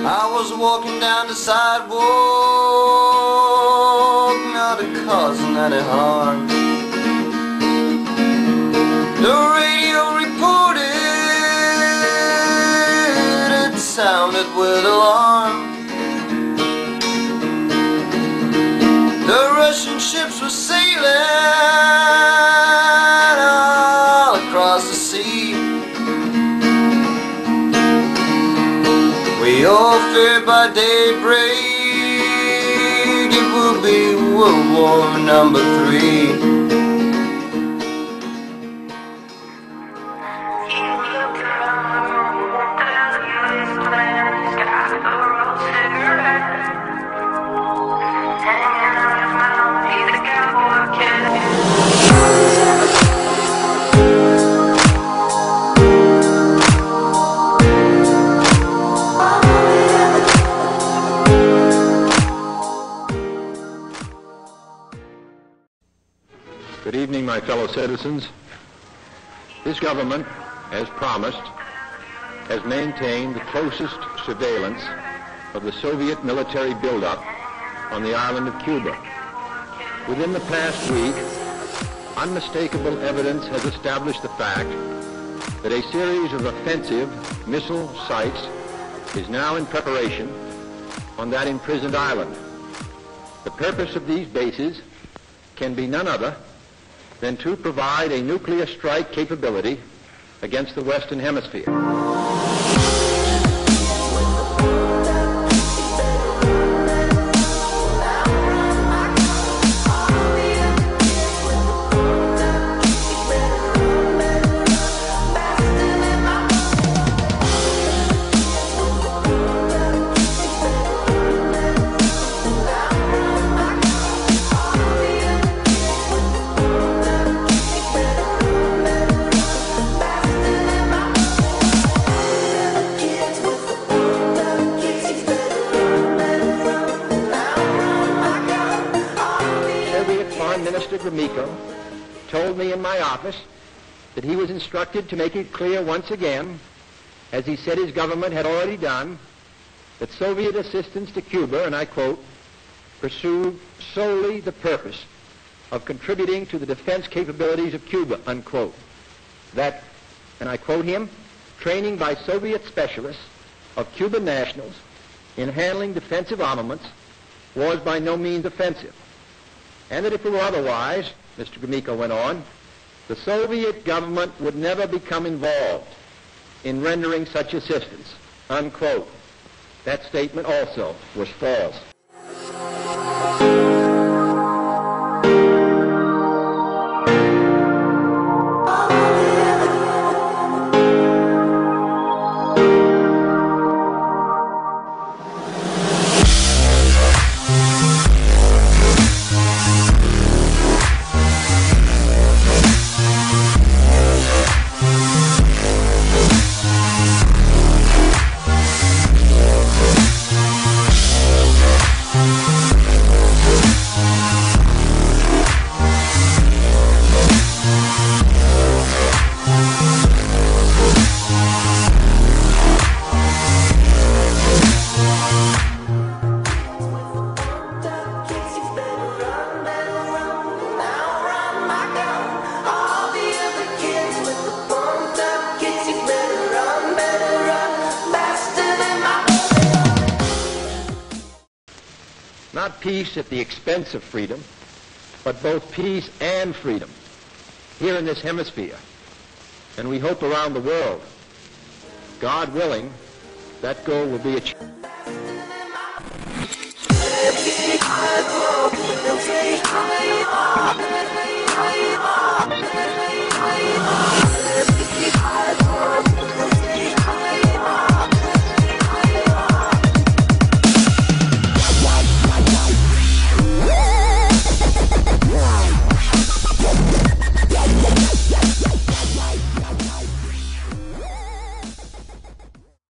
I was walking down the sidewalk, not causing any harm. The radio reported it sounded with alarm. The Russian ships were sailing all across the sea. We all fear by daybreak it will be World War #3. Good evening, my fellow citizens. This government, as promised, has maintained the closest surveillance of the Soviet military buildup on the island of Cuba. Within the past week, unmistakable evidence has established the fact that a series of offensive missile sites is now in preparation on that imprisoned island. The purpose of these bases can be none other than to provide a nuclear strike capability against the Western Hemisphere. Minister Gromyko told me in my office that he was instructed to make it clear once again, as he said his government had already done, that Soviet assistance to Cuba, and I quote, pursued solely the purpose of contributing to the defense capabilities of Cuba, unquote. That, and I quote him, training by Soviet specialists of Cuban nationals in handling defensive armaments was by no means offensive. And that if it were otherwise, Mr. Gromyko went on, the Soviet government would never become involved in rendering such assistance, unquote. That statement also was false. Not peace at the expense of freedom, but both peace and freedom here in this hemisphere, and we hope around the world. God willing, that goal will be achieved.